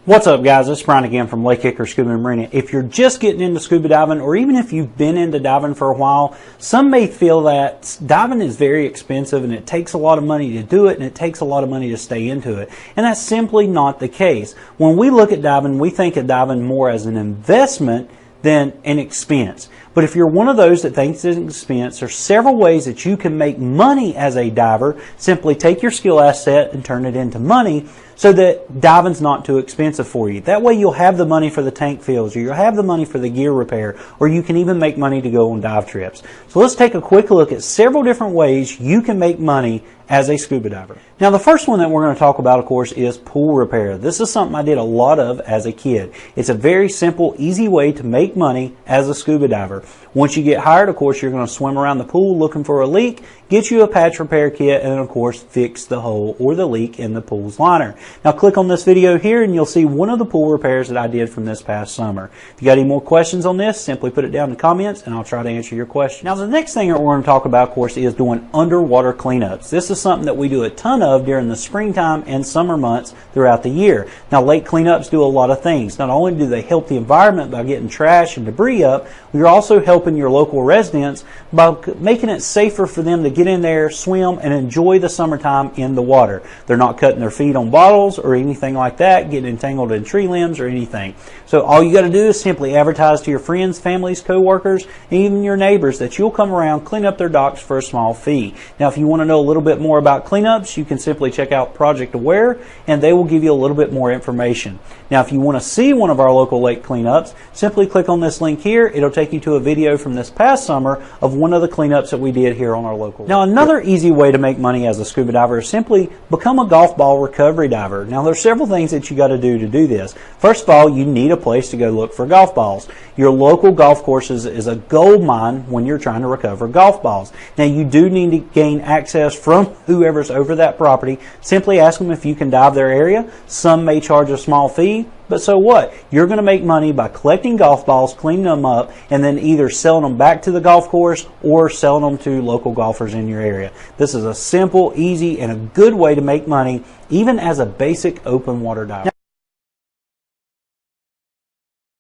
What's up, guys? It's Brian again from Lake Hickory Scuba and Marina. If you're just getting into scuba diving, or even if you've been into diving for a while, some may feel that diving is very expensive and it takes a lot of money to do it and it takes a lot of money to stay into it. And that's simply not the case. When we look at diving, we think of diving more as an investment than an expense. But if you're one of those that thinks it's an expense, there's several ways that you can make money as a diver. Simply take your skill asset and turn it into money so that diving's not too expensive for you. That way you'll have the money for the tank fills, or you'll have the money for the gear repair, or you can even make money to go on dive trips. So let's take a quick look at several different ways you can make money as a scuba diver. Now, the first one that we're going to talk about, of course, is pool repair. This is something I did a lot of as a kid. It's a very simple, easy way to make money as a scuba diver. Once you get hired, of course, you're going to swim around the pool looking for a leak, get you a patch repair kit, and then, of course, fix the hole or the leak in the pool's liner. Now, click on this video here, and you'll see one of the pool repairs that I did from this past summer. If you got any more questions on this, simply put it down in the comments, and I'll try to answer your question. Now, the next thing that we're going to talk about, of course, is doing underwater cleanups. This is something that we do a ton of during the springtime and summer months throughout the year. Now, lake cleanups do a lot of things. Not only do they help the environment by getting trash and debris up, you're also helping your local residents by making it safer for them to get in there, swim, and enjoy the summertime in the water. They're not cutting their feet on bottles or anything like that, getting entangled in tree limbs or anything. So all you got to do is simply advertise to your friends, families, co-workers, and even your neighbors that you'll come around, clean up their docks for a small fee. Now, if you want to know a little bit more about cleanups, you can simply check out Project Aware, and they will give you a little bit more information. Now, if you want to see one of our local lake cleanups, simply click on this link here. It'll take you to a video from this past summer of one of the cleanups that we did here on our local lake. Now, another easy way to make money as a scuba diver is simply become a golf ball recovery diver. Now, there's several things that you got to do this. First of all, you need a place to go look for golf balls. Your local golf course is a gold mine when you're trying to recover golf balls. Now, you do need to gain access from whoever's over that property. Simply ask them if you can dive their area. Some may charge a small fee, but so what? You're going to make money by collecting golf balls, cleaning them up, and then either selling them back to the golf course or selling them to local golfers in your area. This is a simple, easy, and a good way to make money even as a basic open water diver.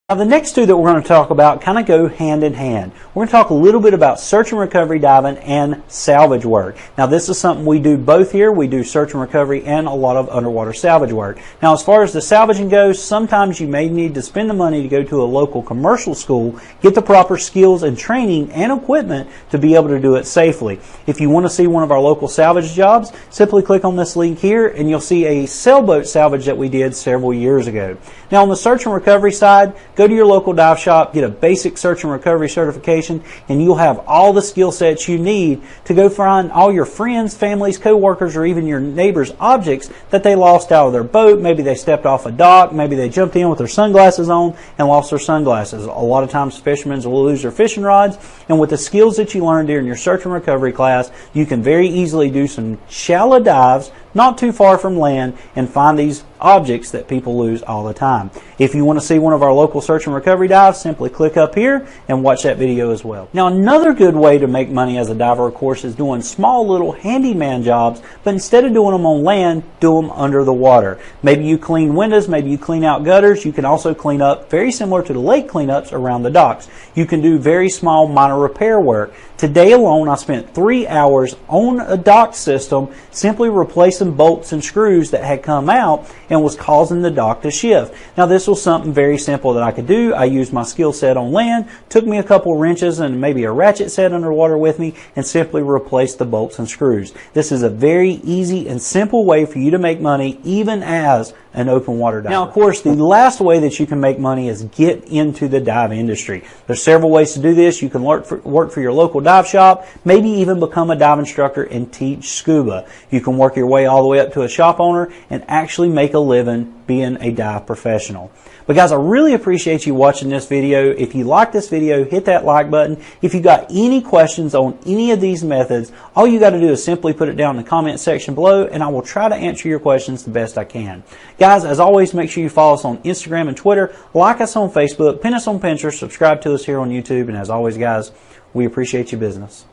Now, the next two that we're going to talk about kind of go hand in hand. We're going to talk a little bit about search and recovery diving and salvage work. Now, this is something we do both here. We do search and recovery and a lot of underwater salvage work. Now, as far as the salvaging goes, sometimes you may need to spend the money to go to a local commercial school, get the proper skills and training and equipment to be able to do it safely. If you want to see one of our local salvage jobs, simply click on this link here and you'll see a sailboat salvage that we did several years ago. Now, on the search and recovery side, go to your local dive shop, get a basic search and recovery certification, and you'll have all the skill sets you need to go find all your friends, families, co-workers, or even your neighbors' objects that they lost out of their boat. Maybe they stepped off a dock, maybe they jumped in with their sunglasses on and lost their sunglasses. A lot of times fishermen will lose their fishing rods, and with the skills that you learned during your search and recovery class, you can very easily do some shallow dives not too far from land and find these objects that people lose all the time. If you want to see one of our local search and recovery dives, simply click up here and watch that video as well. Now, another good way to make money as a diver, of course, is doing small little handyman jobs, but instead of doing them on land, do them under the water. Maybe you clean windows, maybe you clean out gutters. You can also clean up, very similar to the lake cleanups, around the docks. You can do very small minor repair work. Today alone, I spent 3 hours on a dock system simply replacing bolts and screws that had come out and was causing the dock to shift. Now, this was something very simple that I could do. I used my skill set on land, took me a couple wrenches and maybe a ratchet set underwater with me, and simply replaced the bolts and screws. This is a very easy and simple way for you to make money even as an open water diver. Now, of course, the last way that you can make money is get into the dive industry. There's several ways to do this. You can work for your local dive shop, maybe even become a dive instructor and teach scuba. You can work your way all the way up to a shop owner and actually make a living being a dive professional. But guys, I really appreciate you watching this video. If you like this video, hit that like button. If you got any questions on any of these methods, all you got to do is simply put it down in the comment section below, and I will try to answer your questions the best I can. Guys, as always, make sure you follow us on Instagram and Twitter, like us on Facebook, pin us on Pinterest, subscribe to us here on YouTube, and as always, guys, we appreciate your business.